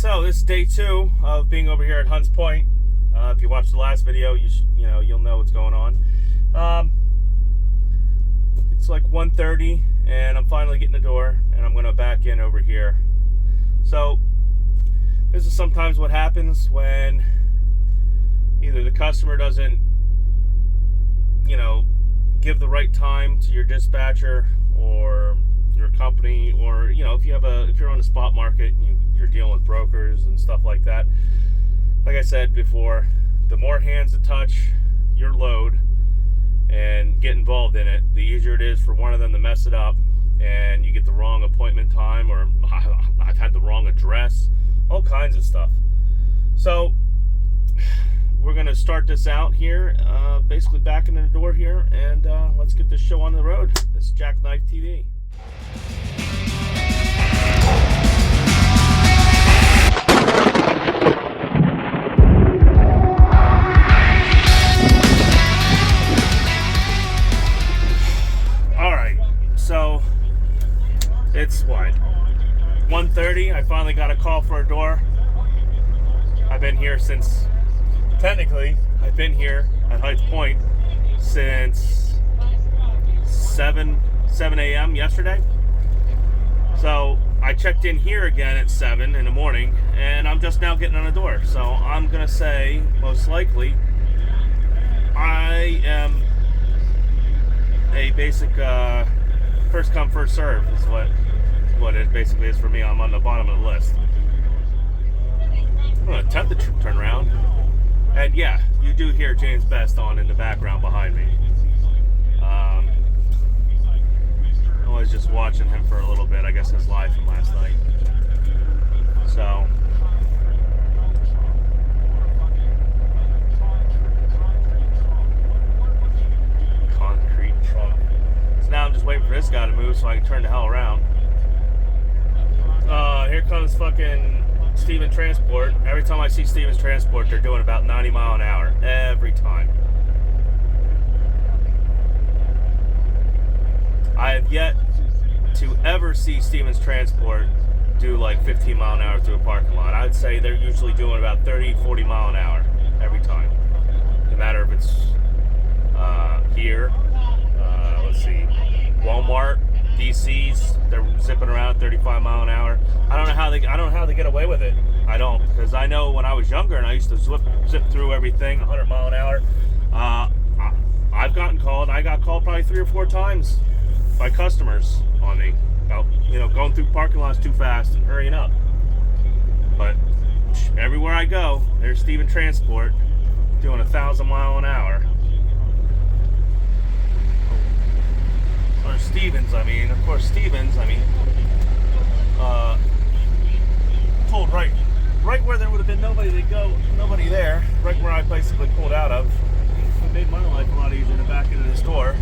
So this is day 2 of being over here at Hunts Point. If you watched the last video, you'll know what's going on. It's like 1:30, and I'm finally getting the door, and I'm gonna back in over here. So this is sometimes what happens when either the customer doesn't, give the right time to your dispatcher or your company, or if you're on the spot market and you're dealing with brokers and stuff like that. Like I said before, the more hands that touch your load and get involved in it, the easier it is for one of them to mess it up, and you get the wrong appointment time, or I've had the wrong address, all kinds of stuff. So we're going to start this out here, basically backing in the door here, and let's get this show on the road. This is Jackknife TV. Alright, so it's what? 1:30. I finally got a call for a door. I've been here since... Technically, I've been here at Hunts Point since 7 a.m. yesterday. So I checked in here again at 7 in the morning, and I'm just now getting on the door. So I'm going to say, most likely, I am a basic first come, first serve is what it basically is for me. I'm on the bottom of the list. I'm going to attempt to turn around. And yeah, you do hear James Best on in the background behind me. I was just watching him for a little bit. I guess his live from last night. So concrete trunk. So now I'm just waiting for this guy to move so I can turn the hell around. Here comes fucking Steven Transport. Every time I see Steven's Transport, they're doing about 90 miles an hour. Every time. I have yet to ever see Steven's Transport do like 15 mile an hour through a parking lot. I'd say they're usually doing about 30, 40 mile an hour every time. No matter if it's here, let's see, Walmart, DC's, they're zipping around 35 mile an hour. I don't know how they get away with it. I don't, because I know when I was younger and I used to zip through everything 100 mile an hour. I've gotten called. I got called probably 3 or 4 times by customers on me about going through parking lots too fast and hurrying up. But everywhere I go, there's Steven Transport doing 1,000 mile an hour. Or Stevens, of course, Stevens, pulled right where there would have been nobody to go, nobody there, right where I basically pulled out of. It made my life a lot easier to back into this door.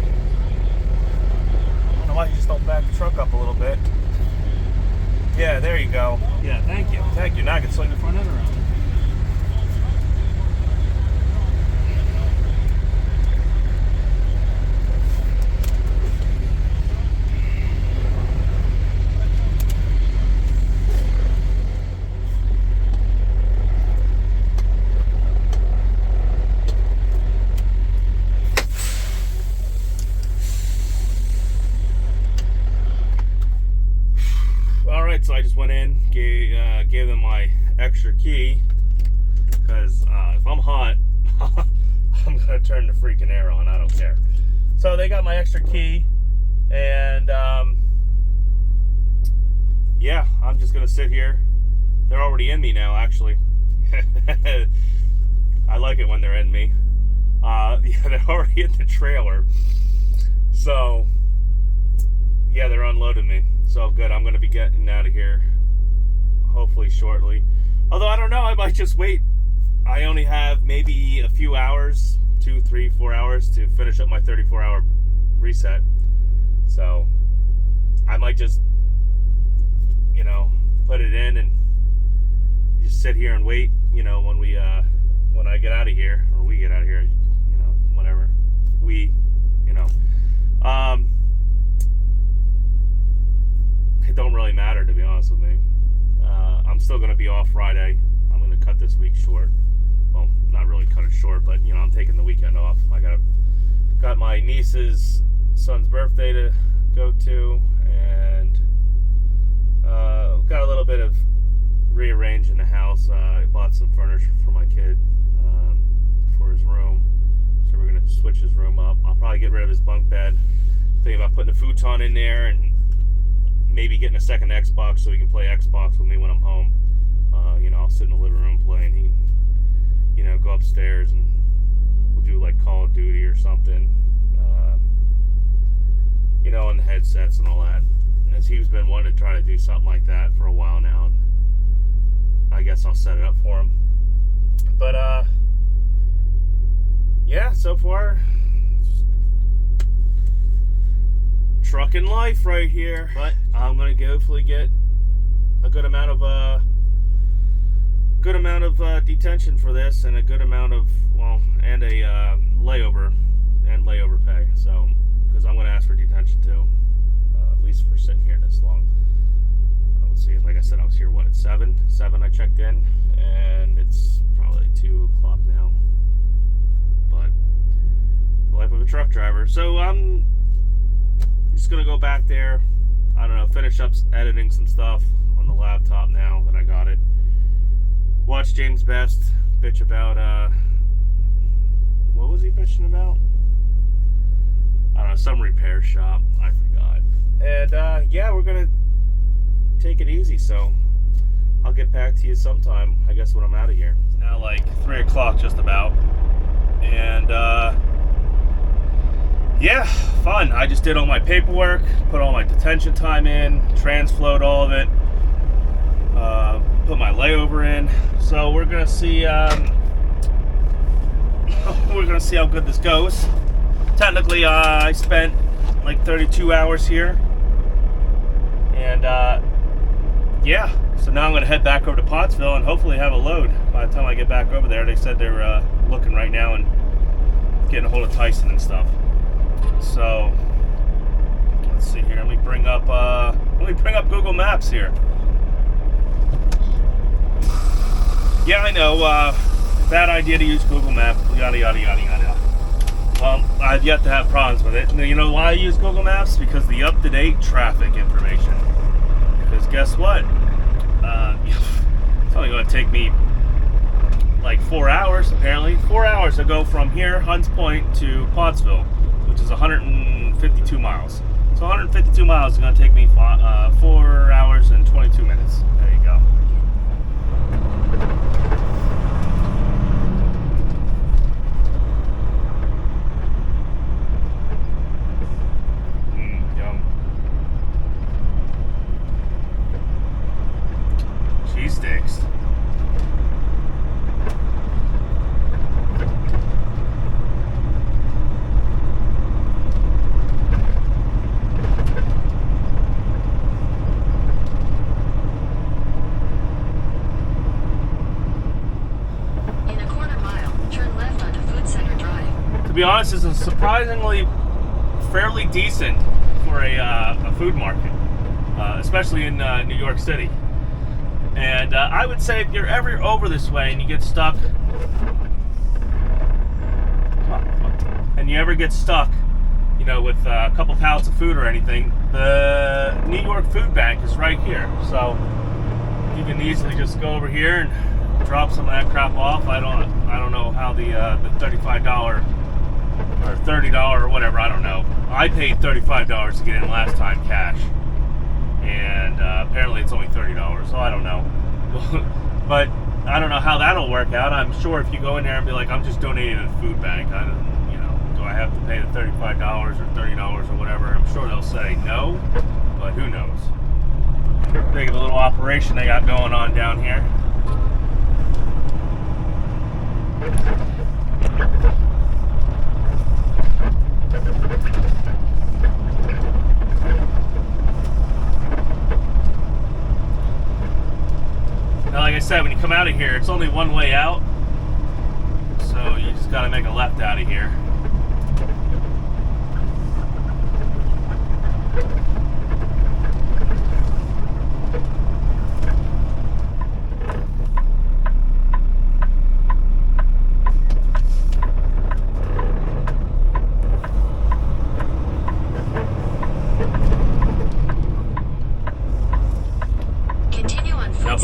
I don't know why you just don't back the truck up a little bit. Yeah, there you go. Yeah, thank you. Now I can swing the front end around. So I just went in, gave them my extra key, because if I'm hot, I'm going to turn the freaking air on. I don't care. So they got my extra key, and yeah, I'm just going to sit here. They're already in me now, actually. I like it when they're in me. Yeah, they're already in the trailer. So yeah, they're unloading me. So good, I'm going to be getting out of here hopefully shortly. Although I don't know, I might just wait. I only have maybe a few hours, 2, 3, 4 hours to finish up my 34-hour reset. So I might just, put it in and just sit here and wait, when I get out of here, or we get out of here, whatever. It don't really matter, to be honest with me. I'm still going to be off Friday. I'm going to cut this week short. Well, not really cut it short, but I'm taking the weekend off. I got my niece's son's birthday to go to, and got a little bit of rearranging the house. I bought some furniture for my kid for his room, so we're gonna switch his room up. I'll probably get rid of his bunk bed. Thinking about putting a futon in there and maybe getting a second Xbox so he can play Xbox with me when I'm home. I'll sit in the living room playing. He can, go upstairs and we'll do like Call of Duty or something. On the headsets and all that. As he's been wanting to try to do something like that for a while now. And I guess I'll set it up for him. But yeah, so far trucking life right here. But I'm gonna hopefully get a good amount of detention for this, and a good amount of and a layover pay. So because I'm gonna ask for detention too, at least for sitting here this long. Let's see. Like I said, I was here at 7 I checked in, and it's probably 2 o'clock now. But the life of a truck driver. So I'm just gonna go back there. I don't know, finish up editing some stuff on the laptop now that I got it. Watch James Best bitch about what was he bitching about? I don't know, some repair shop. I forgot. And yeah, we're gonna take it easy. So I'll get back to you sometime. I guess when I'm out of here. It's now like 3 o'clock just about, and yeah, fun. I just did all my paperwork, put all my detention time in, transflowed all of it, put my layover in. So we're gonna see. We're gonna see how good this goes. Technically, I spent like 32 hours here, and yeah. So now I'm gonna head back over to Pottsville and hopefully have a load by the time I get back over there. They said they're looking right now and getting a hold of Tyson and stuff. So let's see here. Let me bring up Google Maps here. Yeah, I know. Bad idea to use Google Maps. Yada yada yada yada. Well, I've yet to have problems with it. You know why I use Google Maps? Because the up-to-date traffic information. Because guess what? It's only going to take me like 4 hours, apparently. 4 hours to go from here, Hunts Point, to Pottsville, which is 152 miles. So 152 miles is going to take me 4 hours and 22 minutes. There you go. Yum. Cheese sticks. To be honest, this is surprisingly fairly decent for a food market, especially in New York City. And I would say if you're ever over this way and you get stuck, with a couple pallets of food or anything, the New York Food Bank is right here. So you can easily just go over here and drop some of that crap off. I don't know how the $35 or $30 or whatever, I don't know. I paid $35 to get in last time cash, and apparently it's only $30, so I don't know. But I don't know how that'll work out. I'm sure if you go in there and be like, I'm just donating to the food bank, do I have to pay the $35 or $30 or whatever? I'm sure they'll say no, but who knows. Big of a little operation they got going on down here. Now, like I said, when you come out of here, it's only one way out, so you just got to make a left out of here.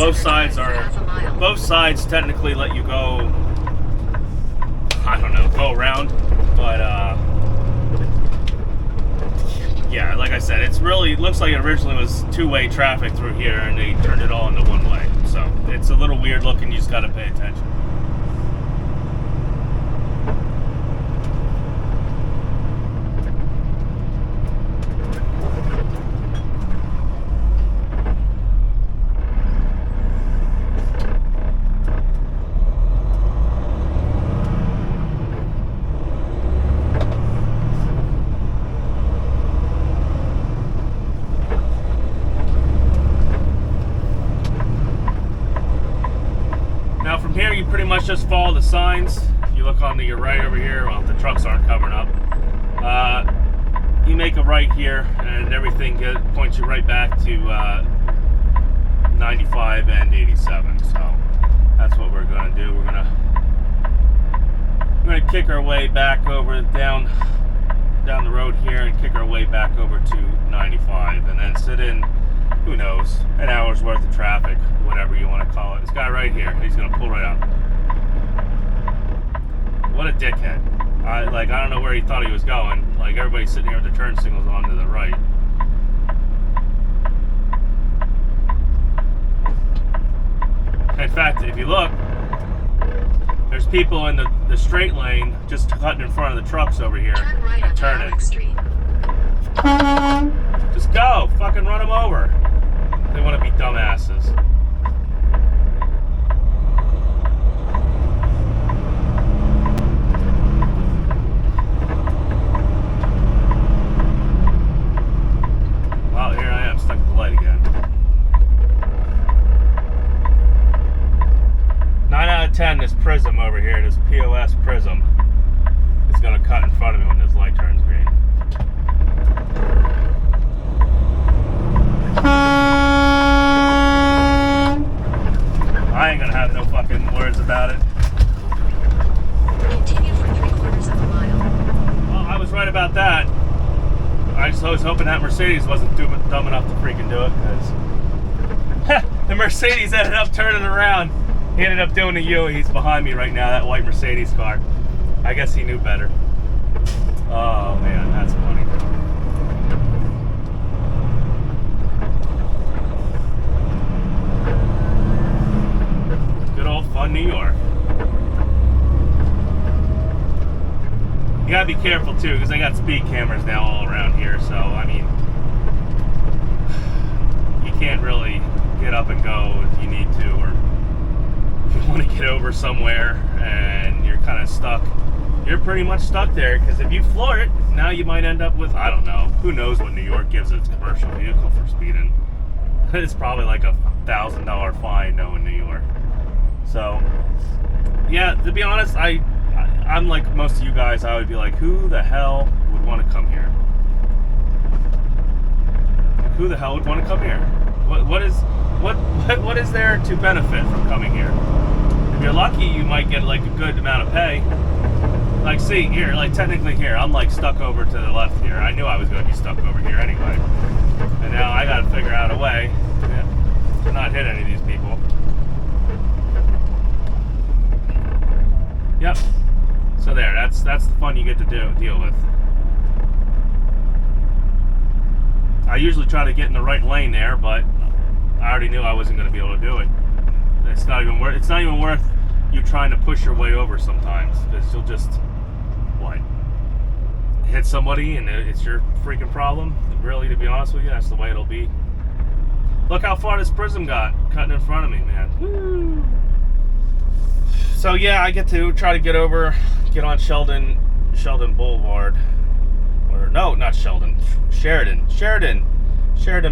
both sides technically let you go, I don't know, go around, but yeah, like I said, it looks like it originally was two-way traffic through here, and they turned it all into one-way. So it's a little weird looking. You just got to pay attention. Here you pretty much just follow the signs. You look on to your right over here. Well, the trucks aren't covering up. You make a right here, and everything points you right back to 95 and 87. So that's what we're going to do. We're going to kick our way back over down the road here, and kick our way back over to 95, and then sit in, who knows, an hour's worth of traffic, whatever you want to call it. This guy right here, he's going to pull right up. What a dickhead. I don't know where he thought he was going. Like, everybody's sitting here with the turn signals on to the right. In fact, if you look, there's people in the straight lane just cutting in front of the trucks over here and turning. Just go. Fucking run them over. They want to be dumbasses. Well, here I am, stuck at the light again. 9 out of 10, this prism over here, this POS prism, is going to cut in front of me when this light turns green. I ain't gonna have no fucking words about it. Continue for 3/4 of a mile. Well, I was right about that. I was hoping that Mercedes wasn't dumb enough to freaking do it, because the Mercedes ended up turning around. He ended up doing a U. He's behind me right now, that white Mercedes car. I guess he knew better. Oh man, that's funny. Good old fun New York. You gotta be careful too, because they got speed cameras now all around here, so I mean, you can't really get up and go if you need to, or if you want to get over somewhere and you're kind of stuck, you're pretty much stuck there, because if you floor it, now you might end up with, I don't know, who knows what New York gives its commercial vehicle for speeding. It's probably like $1,000 fine knowing New York. So, yeah, to be honest, I'm like most of you guys. I would be like, who the hell would want to come here? Who the hell would want to come here? What is there to benefit from coming here? If you're lucky, you might get like a good amount of pay. Like, see here, like technically here, I'm like stuck over to the left here. I knew I was going to be stuck over here anyway, and now I got to figure out a way to not hit any of these people. Yep. So there, that's the fun you get to deal with. I usually try to get in the right lane there, but I already knew I wasn't going to be able to do it. It's not even worth you trying to push your way over sometimes, because you'll just hit somebody and it's your freaking problem. Really, to be honest with you, that's the way it'll be. Look how far this prism got cutting in front of me, man. Woo. So yeah, I get to try to get on Sheldon Boulevard, or no, not Sheldon, Sheridan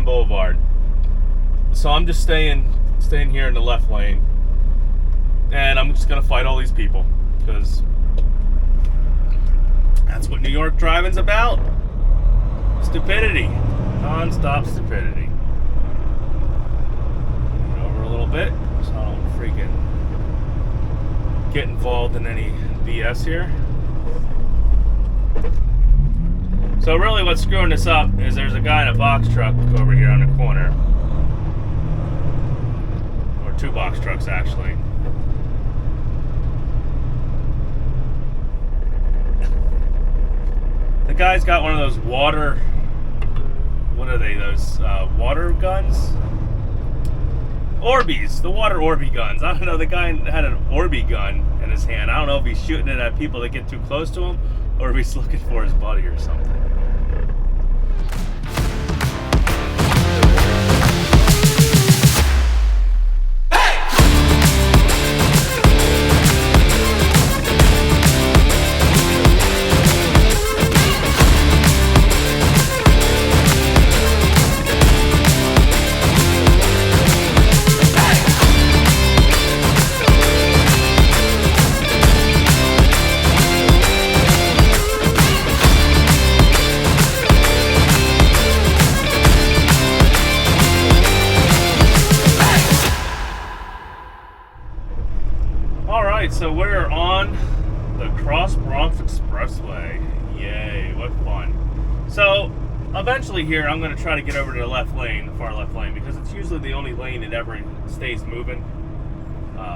Boulevard. So I'm just staying here in the left lane, and I'm just gonna fight all these people, because that's what New York driving's about. Stupidity, non-stop stupidity. Over a little bit, so I don't freaking get involved in any BS here. So really what's screwing this up is there's a guy in a box truck over here on the corner. 2 box trucks actually. The guy's got one of those water, what are they, those water guns? Orbeez, the water Orby guns. I don't know, the guy had an Orby gun in his hand. I don't know if he's shooting it at people that get too close to him or if he's looking for his buddy or something. So we're on the Cross Bronx Expressway. Yay, what fun. So eventually here I'm going to try to get over to the left lane, the far left lane, because it's usually the only lane that ever stays moving,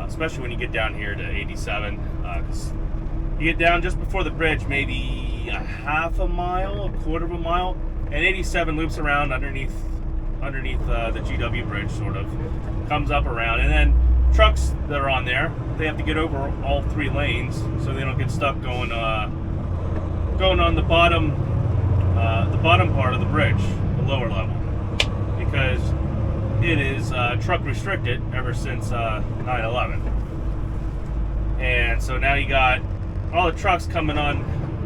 especially when you get down here to 87. Because you get down just before the bridge, maybe a half a mile, a quarter of a mile, and 87 loops around underneath the GW bridge, sort of, comes up around, and then trucks that are on there, they have to get over all 3 lanes so they don't get stuck going on the bottom part of the bridge, the lower level, because it is truck restricted ever since 9/11. And so now you got all the trucks coming on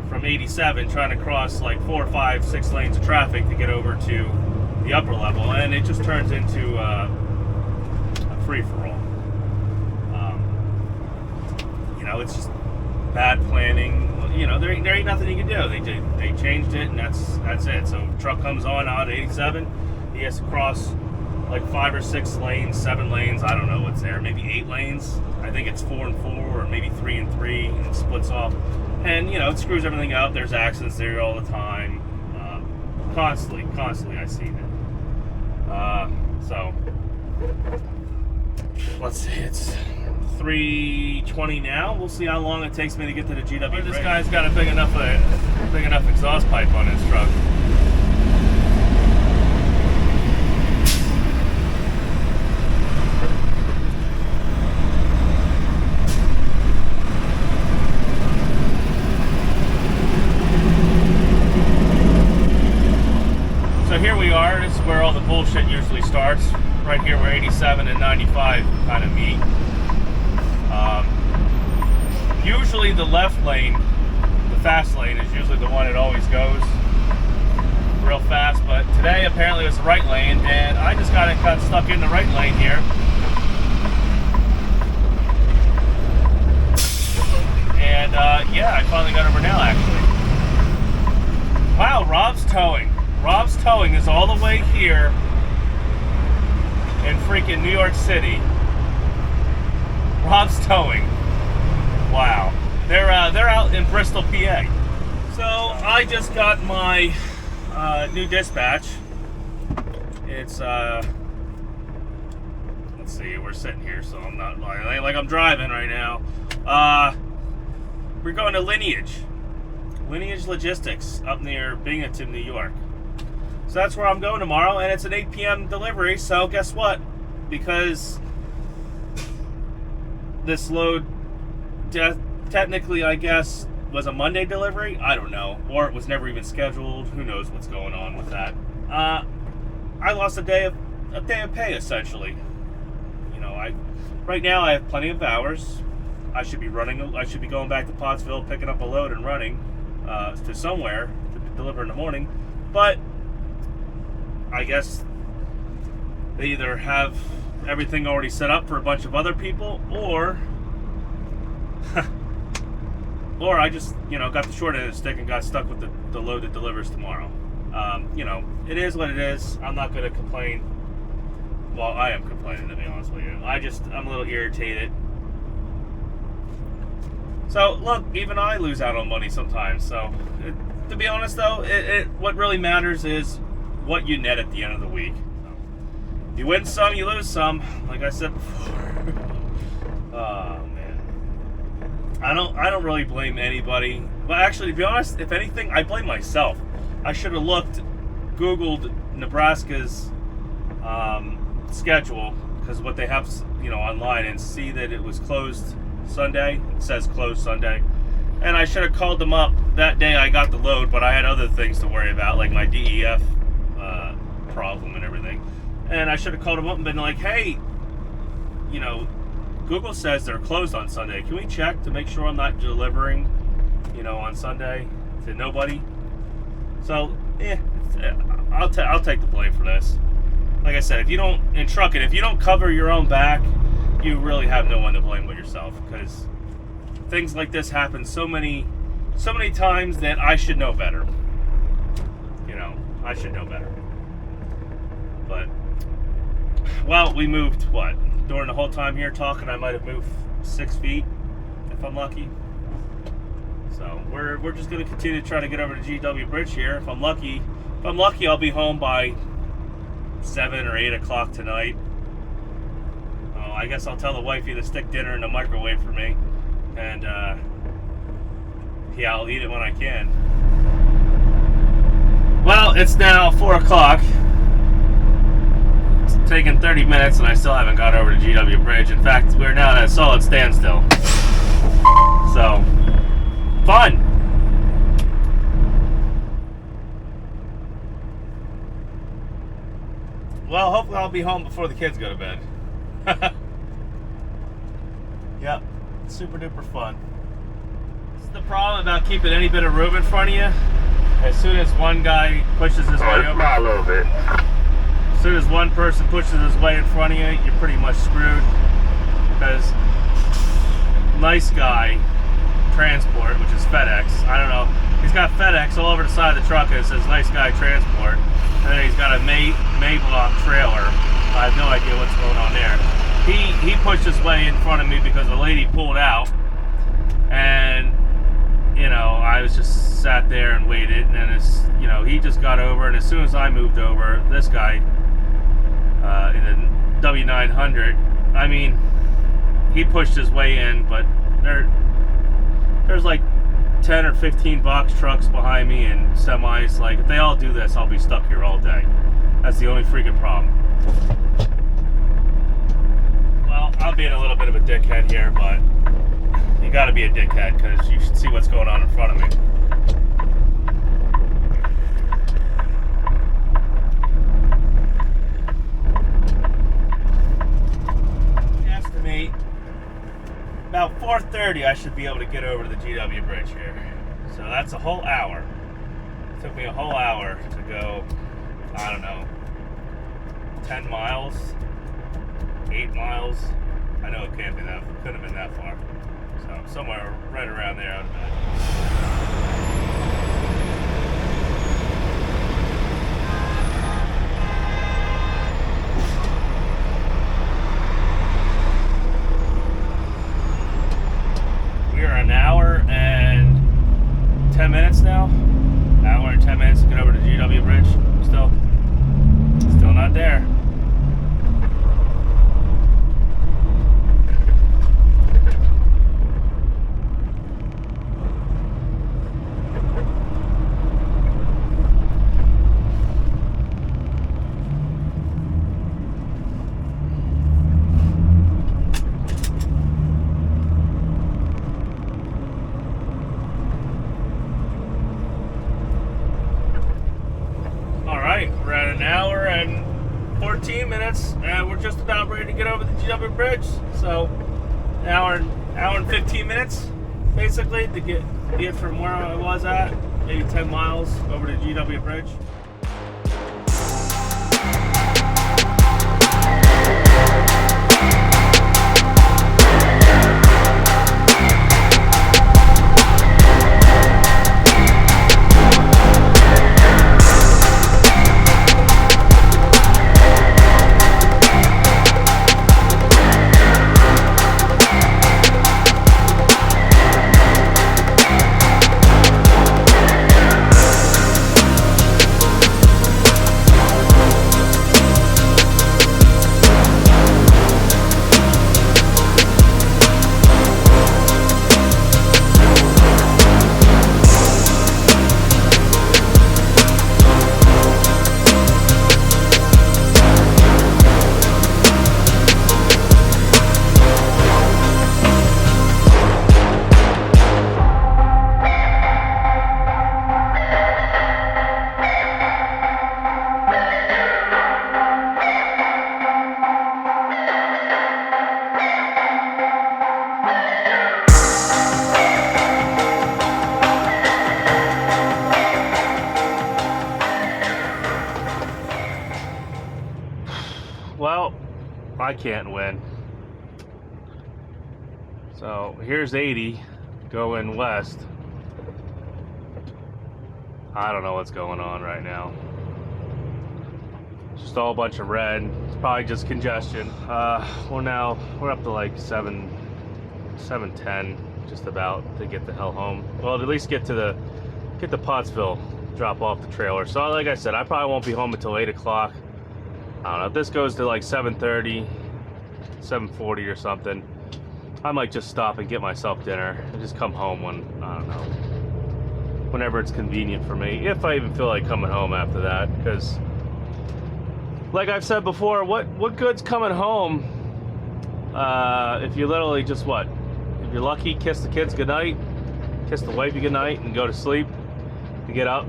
from 87 trying to cross like 4, 5, 6 lanes of traffic to get over to the upper level, and it just turns into a free-for-all. It's just bad planning. There ain't nothing you can do. They changed it, and that's it. So truck comes on out 87. He has to cross like 5 or 6 lanes, 7 lanes. I don't know what's there. Maybe 8 lanes. I think it's 4 and 4, or maybe 3 and 3, and it splits off. And it screws everything up. There's accidents there all the time. Constantly I see it. So let's see. It's 3:20 now. We'll see how long it takes me to get to the GW. This guy's got a big enough exhaust pipe on his truck. So here we are. This is where all the bullshit usually starts. Right here where 87 and 95 kind of meet. Usually the left lane, the fast lane, is usually the one that always goes real fast, but today apparently it was the right lane, and I just got stuck in the right lane here. And yeah, I finally got over now actually. Wow, Rob's Towing. Rob's Towing is all the way here in freaking New York City. Rob's Towing. Wow. They're out in Bristol, PA. So I just got my new dispatch. It's let's see, we're sitting here, so I'm not like I'm driving right now. We're going to Lineage Logistics up near Binghamton, New York. So that's where I'm going tomorrow, and it's an 8 p.m. delivery. So guess what? Because this load technically, I guess, was a Monday delivery. I don't know, or it was never even scheduled. Who knows what's going on with that? I lost a day of pay essentially. Right now I have plenty of hours. I should be going back to Pottsville, picking up a load and running to somewhere to deliver in the morning. But I guess they either have everything already set up for a bunch of other people, or or I just, got the short end of the stick and got stuck with the load that delivers tomorrow. It is what it is. I'm not going to complain. Well, I am complaining, to be honest with you. I'm a little irritated. So, look, even I lose out on money sometimes. So, to be honest, though, what really matters is what you net at the end of the week. You win some, you lose some, like I said before. Oh man, I don't really blame anybody. Well, actually, to be honest, if anything, I blame myself. I should have Googled Nebraska's schedule, because what they have, online, and see that it was closed Sunday. It says closed Sunday, and I should have called them up that day I got the load, but I had other things to worry about, like my DEF problem and everything. And I should have called them up and been like, hey, Google says they're closed on Sunday. Can we check to make sure I'm not delivering, on Sunday to nobody? So, I'll take the blame for this. Like I said, if you don't cover your own back, you really have no one to blame but yourself, because things like this happen so many times that I should know better. I should know better. But, well, we moved, during the whole time here talking, I might have moved 6 feet, if I'm lucky. So, we're just going to continue to try to get over to GW Bridge here. If I'm lucky, I'll be home by 7 or 8 o'clock tonight. Oh, I guess I'll tell the wifey to stick dinner in the microwave for me. And, I'll eat it when I can. Well, it's now 4 o'clock. It's taken 30 minutes and I still haven't got over to GW Bridge. In fact, we're now at a solid standstill. So, fun! Well, hopefully I'll be home before the kids go to bed. Yep, super duper fun. This is the problem about keeping any bit of room in front of you. As soon as one guy pushes his way over, a little bit. As soon as one person pushes his way in front of you, you're pretty much screwed. Because nice guy transport, which is FedEx, I don't know, he's got FedEx all over the side of the truck and it says nice guy transport. And then he's got a Mayblock trailer. I have no idea what's going on there. He pushed his way in front of me because the lady pulled out. And, I was just sat there and waited. And then, he just got over. And as soon as I moved over, this guy in the W900, I mean, he pushed his way in. But there's like 10 or 15 box trucks behind me and semis. Like, if they all do this, I'll be stuck here all day. That's the only freaking problem. Well, I'm being a little bit of a dickhead here, but you gotta be a dickhead because you should see what's going on in front of me. Estimate about 4:30 I should be able to get over to the GW Bridge here. So that's a whole hour. It took me a whole hour to go, I don't know, 10 miles, 8 miles. I know it couldn't have been that far. So somewhere right around there, I would imagine. We are an hour and 10 minutes now. Hour and 10 minutes to get over to GW Bridge. Still not there. We're at an hour and 14 minutes, and we're just about ready to get over the GW Bridge. So, an hour and 15 minutes, basically, to get from where I was at, maybe 10 miles over to GW Bridge. can't win. So here's 80 going west. I don't know what's going on right now. Just all a bunch of red. It's probably just congestion. We're up to like 7:10 just about to get the hell home. Well, at least get to Pottsville, drop off the trailer. So like I said, I probably won't be home until 8 o'clock. I don't know, if this goes to like 7:30, 7:40 or something, I might just stop and get myself dinner and just come home I don't know, whenever it's convenient for me, if I even feel like coming home after that. Because like I've said before, what good's coming home if you literally just if you're lucky, kiss the kids goodnight, kiss the wifey goodnight and go to sleep, and get up,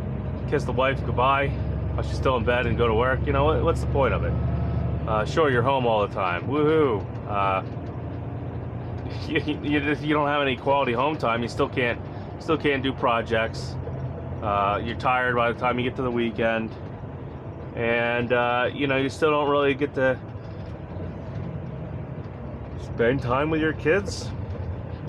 kiss the wife goodbye while she's still in bed and go to work. You know, what's the point of it? Sure, you're home all the time, woohoo. You don't have any quality home time. You still can't do projects. You're tired by the time you get to the weekend, and you know, you still don't really get to spend time with your kids.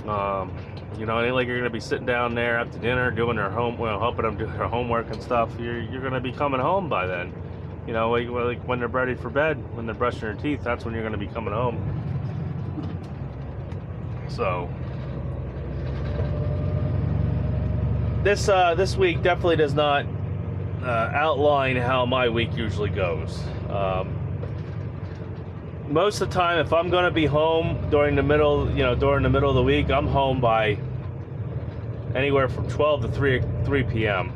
You know, it ain't like you're gonna be sitting down there after dinner doing their helping them do their homework and stuff. You're gonna be coming home by then. You know, like when they're ready for bed, when they're brushing their teeth, that's when you're gonna be coming home. So this week definitely does not outline how my week usually goes. Most of the time, if I'm going to be home during the middle of the week, I'm home by anywhere from 12 to 3 p.m.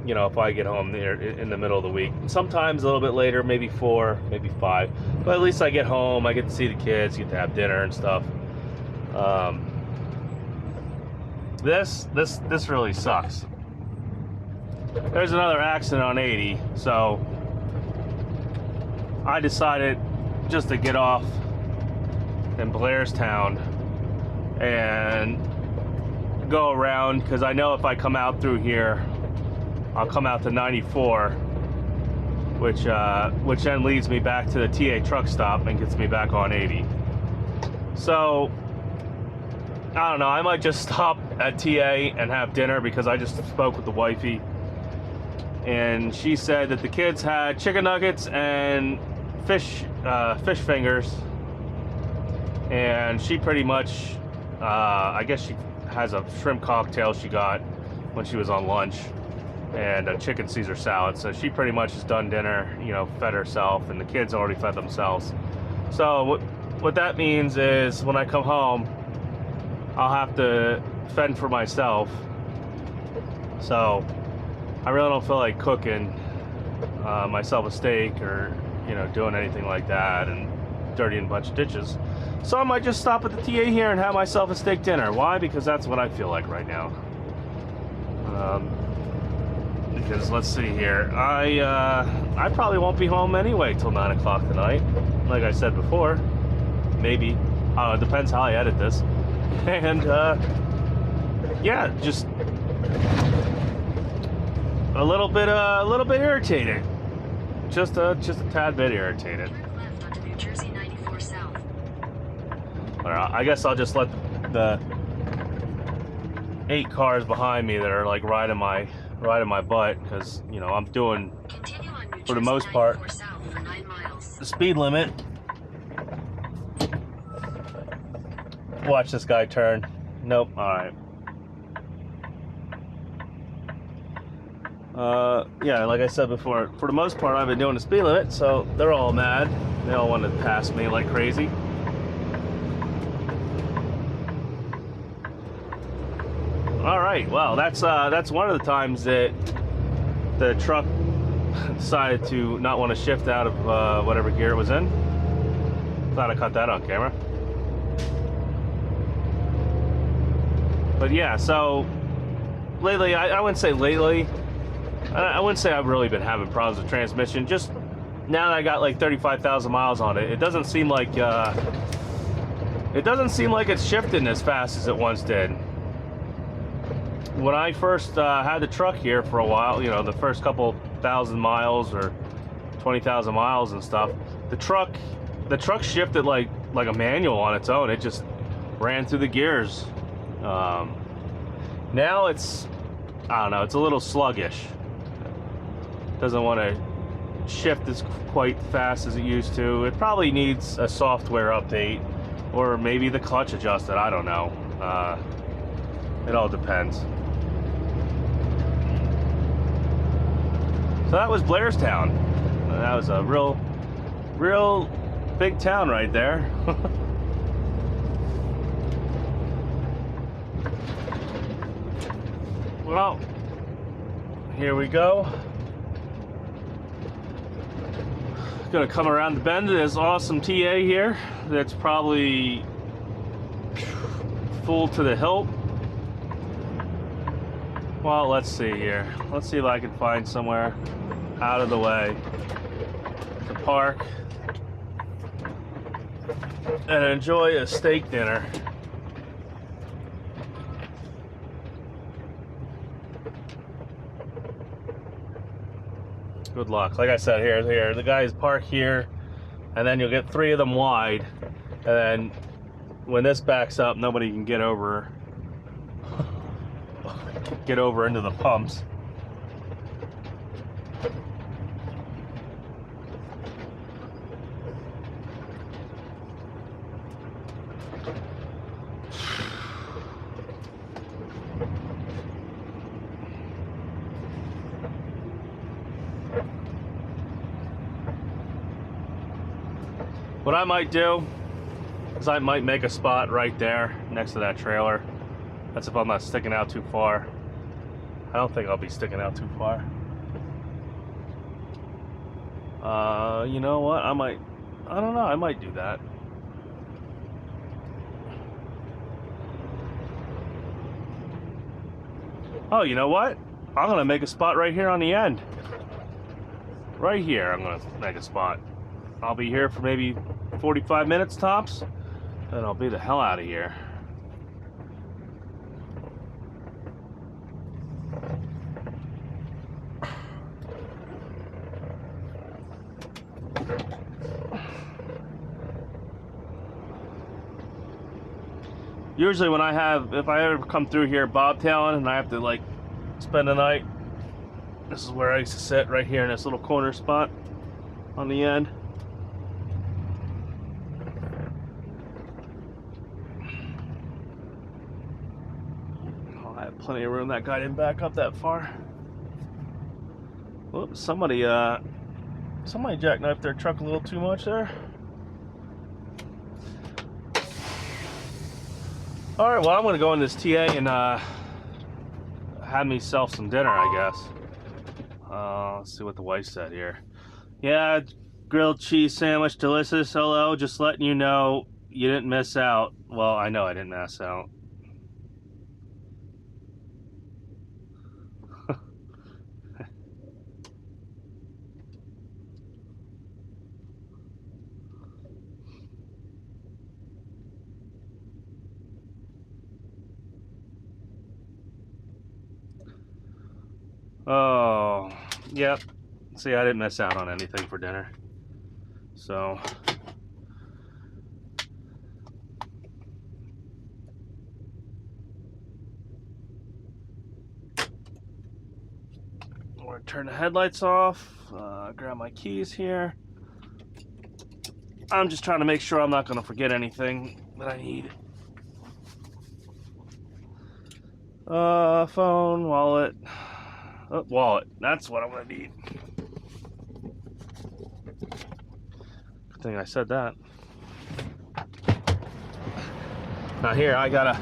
You know, if I get home there in the middle of the week. Sometimes a little bit later, maybe 4, maybe 5. But at least I get home, I get to see the kids, get to have dinner and stuff. This really sucks. There's another accident on 80, so I decided just to get off in Blairstown and go around, because I know if I come out through here, I'll come out to 94, which then leads me back to the TA truck stop and gets me back on 80. So I don't know, I might just stop at TA and have dinner, because I just spoke with the wifey and she said that the kids had chicken nuggets and fish fingers, and she pretty much I guess she has a shrimp cocktail she got when she was on lunch, and a chicken Caesar salad. So she pretty much has done dinner, you know, fed herself, and the kids already fed themselves. So what that means is when I come home, I'll have to fend for myself. So I really don't feel like cooking myself a steak, or you know, doing anything like that and dirtying a bunch of dishes. So I might just stop at the TA here and have myself a steak dinner. Why? Because that's what I feel like right now. Because let's see here, I probably won't be home anyway till 9 o'clock tonight. Like I said before, maybe. It depends how I edit this. And yeah, just a little bit irritated. Just a tad bit irritated. Turn left onto New Jersey 94 South. Alright, I guess I'll just let the 8 cars behind me that are like riding my butt, because you know, I'm doing, Continue on New for the Jersey most part, 94 South for 9 miles. the speed limit. Watch this guy turn. Nope. Alright. Yeah, like I said before, for the most part, I've been doing the speed limit, so they're all mad. They all want to pass me like crazy. Alright, well, that's one of the times that the truck decided to not want to shift out of whatever gear it was in. Glad I caught that on camera. But yeah, so lately, I wouldn't say lately, I wouldn't say I've really been having problems with transmission. Just now that I got like 35,000 miles on it, it doesn't seem like it's shifting as fast as it once did. When I first had the truck here for a while, you know, the first couple thousand miles or 20,000 miles and stuff, the truck the truck shifted like a manual on its own. It just ran through the gears. Now it's, I don't know, it's a little sluggish. Doesn't want to shift as quite fast as it used to. It probably needs a software update, or maybe the clutch adjusted. I don't know. It all depends. So that was Blairstown. That was a real big town right there. Well, here we go. Gonna come around the bend to this awesome TA here that's probably full to the hilt. Well, let's see here. Let's see if I can find somewhere out of the way to park and enjoy a steak dinner. Good luck. Like I said, here. The guys park here, and then you'll get 3 of them wide, and then when this backs up, nobody can get over into the pumps. What I might do is I might make a spot right there next to that trailer. That's if I'm not sticking out too far. I don't think I'll be sticking out too far. You know what? I don't know, I might do that. Oh, you know what? I'm gonna make a spot right here on the end. Right here, I'm gonna make a spot. I'll be here for maybe 45 minutes tops, and I'll be the hell out of here. Usually when if I ever come through here bobtailing and I have to like spend the night, this is where I used to sit, right here in this little corner spot on the end. Oh, I have plenty of room. That guy didn't back up that far. Whoops, somebody jackknifed their truck a little too much there. Alright, well, I'm going to go in this TA and have myself some dinner, I guess. Let's see what the wife said here. Yeah, grilled cheese sandwich, delicious. Hello, just letting you know you didn't miss out. Well, I know I didn't miss out. Oh, yep. See, I didn't miss out on anything for dinner. So, I'm gonna turn the headlights off, grab my keys here. I'm just trying to make sure I'm not gonna forget anything that I need. Phone, wallet. Oh, wallet. That's what I'm gonna need. Good thing I said that. Now here, I got a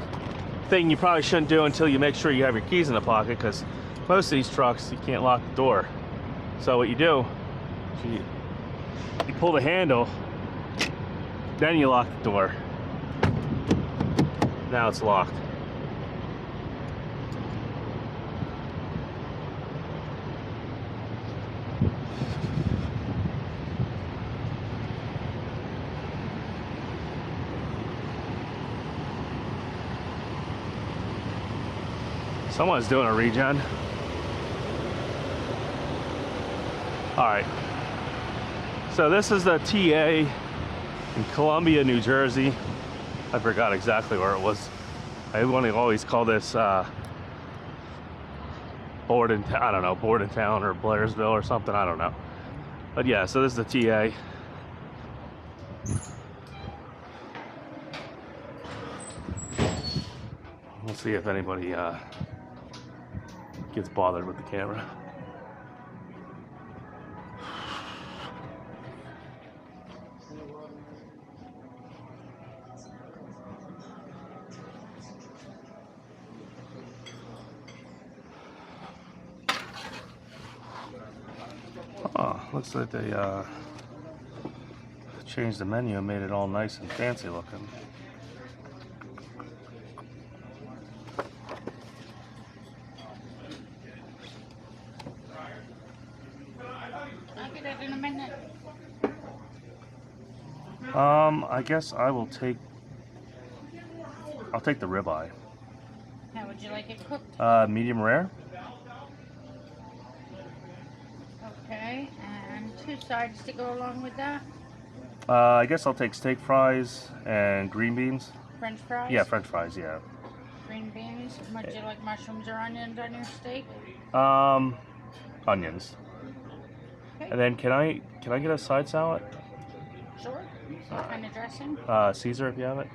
thing you probably shouldn't do until you make sure you have your keys in the pocket, because most of these trucks, you can't lock the door. So what you do, you pull the handle, then you lock the door. Now it's locked. Someone's doing a regen. All right. So this is the TA in Columbia, New Jersey. I forgot exactly where it was. I want to always call this Board in Town or Blairsville or something. I don't know. But yeah, so this is the TA. We'll see if anybody gets bothered with the camera. Oh, looks like they changed the menu and made it all nice and fancy looking. I'll get it in a minute. I guess I'll take the ribeye. How would you like it cooked? Medium rare. Okay, and 2 sides to go along with that. I guess I'll take steak fries and green beans. French fries? Yeah, French fries, yeah. Green beans. Would you like mushrooms or onions on your steak? Onions. Okay. And then can I get a side salad? Sure. What kind of dressing? Caesar if you have it.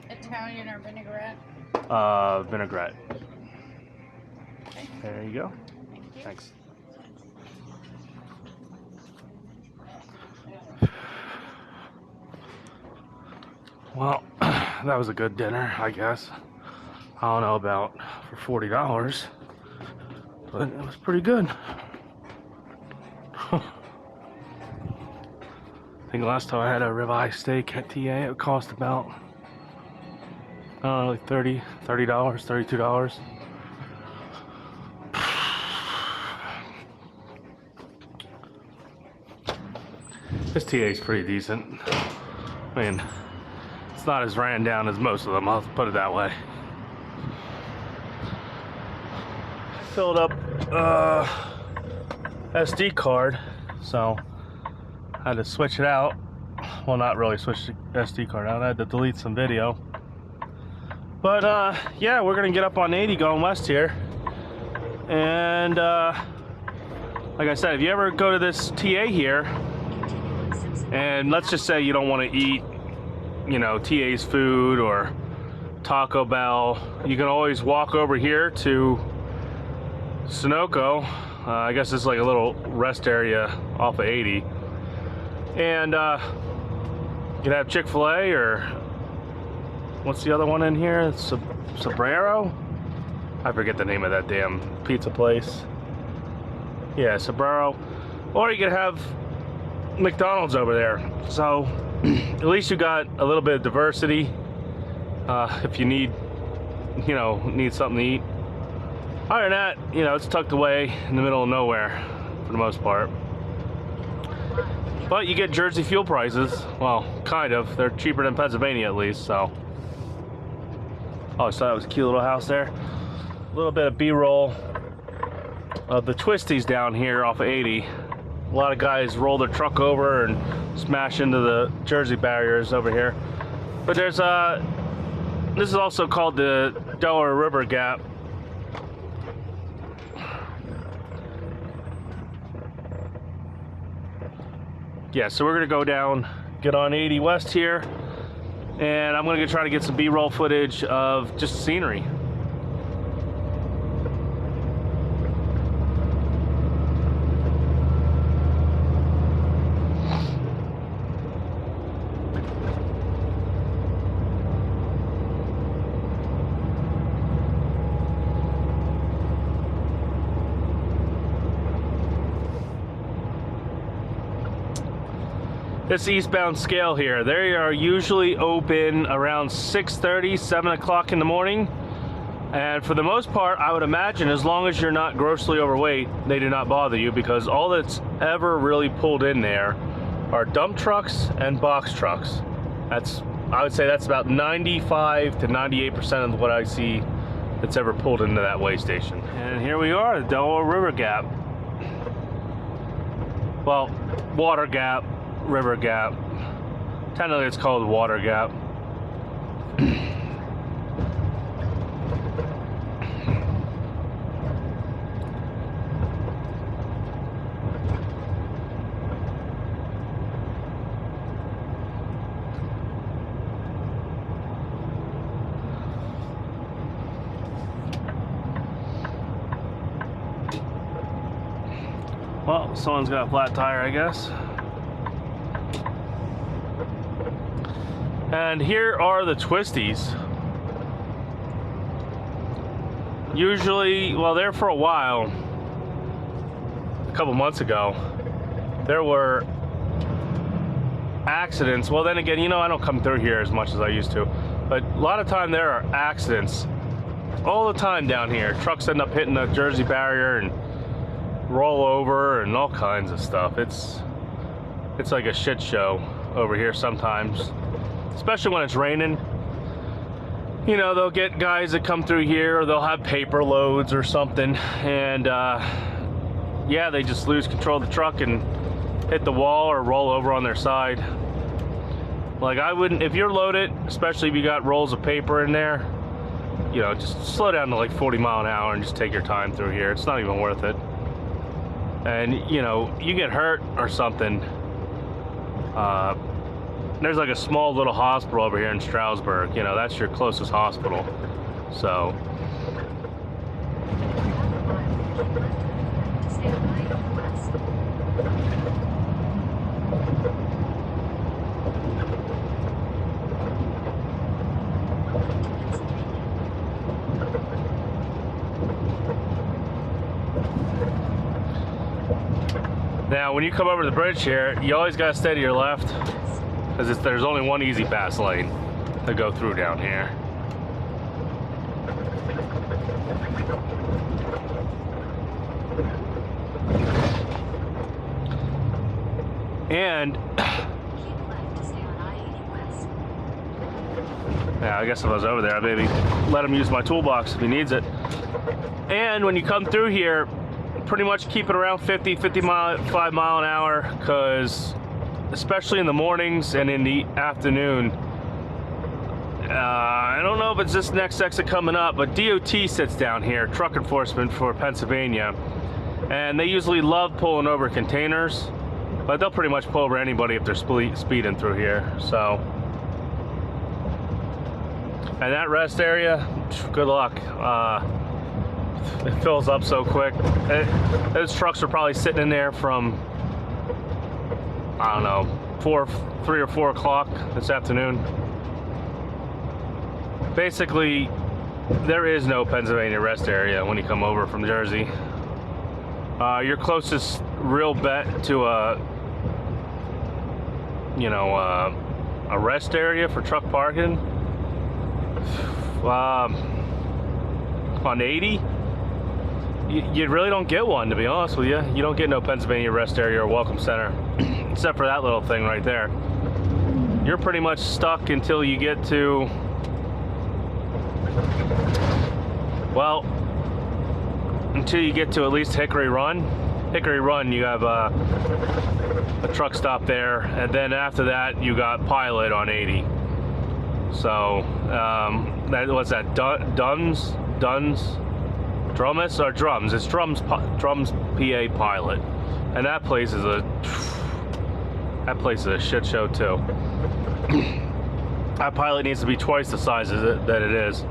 Italian or vinaigrette? Vinaigrette. Okay. There you go. Thank you. Thanks. Well, that was a good dinner, I guess. I don't know about for $40, but it was pretty good. I think last time I had a ribeye steak at TA, it cost about, I don't know, like $30, $32. This TA is pretty decent. I mean, it's not as ran down as most of them, I'll put it that way. Filled up SD card, so I had to switch it out. Well, not really switch the SD card out, I had to delete some video. But yeah, we're gonna get up on 80 going west here. And like I said, if you ever go to this TA here, and let's just say you don't want to eat, you know, TA's food or Taco Bell, you can always walk over here to Sunoco. I guess it's like a little rest area off of 80. And you can have Chick-fil-A or what's the other one in here? Sombrero? I forget the name of that damn pizza place. Yeah, Sombrero. Or you could have McDonald's over there. So at least you got a little bit of diversity if you need something to eat. Other than that, you know, it's tucked away in the middle of nowhere for the most part. But you get Jersey fuel prices. Well, kind of. They're cheaper than Pennsylvania at least, so. Oh, I saw that was a cute little house there. A little bit of B-roll of the twisties down here off of 80. A lot of guys roll their truck over and smash into the Jersey barriers over here. But there's this is also called the Delaware River Gap. Yeah, so we're gonna go down, get on 80 West here, and I'm gonna try to get some B-roll footage of just scenery. This eastbound scale here, they are usually open around 6:30, 7 o'clock in the morning. And for the most part, I would imagine as long as you're not grossly overweight, they do not bother you, because all that's ever really pulled in there are dump trucks and box trucks. I would say that's about 95 to 98% of what I see that's ever pulled into that way station. And here we are, the Delaware River Gap. Well, Water Gap, River Gap. Technically, it's called Water Gap. Well, someone's got a flat tire, I guess. And here are the twisties. Usually, well, there for a while, a couple months ago, there were accidents. Well, then again, you know, I don't come through here as much as I used to, but a lot of time there are accidents all the time down here. Trucks end up hitting the Jersey barrier and roll over and all kinds of stuff. It's like a shit show over here sometimes, especially when it's raining. You know, they'll get guys that come through here, or they'll have paper loads or something, and yeah, they just lose control of the truck and hit the wall or roll over on their side. Like, I wouldn't, if you're loaded, especially if you got rolls of paper in there, you know, just slow down to like 40 mile an hour and just take your time through here. It's not even worth it. And, you know, you get hurt or something, there's like a small little hospital over here in Stroudsburg. You know, that's your closest hospital. So, now when you come over the bridge here, you always got to stay to your left, because there's only one easy pass lane to go through down here. And yeah, I guess if I was over there, I'd maybe let him use my toolbox if he needs it. And when you come through here, pretty much keep it around 55 mile an hour, because especially in the mornings and in the afternoon, I don't know if it's this next exit coming up, but DOT sits down here, truck enforcement for Pennsylvania, and they usually love pulling over containers, but they'll pretty much pull over anybody if they're speeding through here. So, and that rest area, good luck. It fills up so quick. Those trucks are probably sitting in there from, I don't know, 3 or 4 o'clock this afternoon. Basically, there is no Pennsylvania rest area when you come over from Jersey. Your closest real bet to a rest area for truck parking, on 80, you really don't get one, to be honest with you. You don't get no Pennsylvania rest area or welcome center, except for that little thing right there. You're pretty much stuck until you get to, well, until you get to at least Hickory Run. Hickory Run, you have a truck stop there, and then after that, you got Pilot on 80. So, what's that, Drummus or Drums? It's Drums PA Pilot, and that place is a shit show too. That Pilot needs to be twice the size that it is.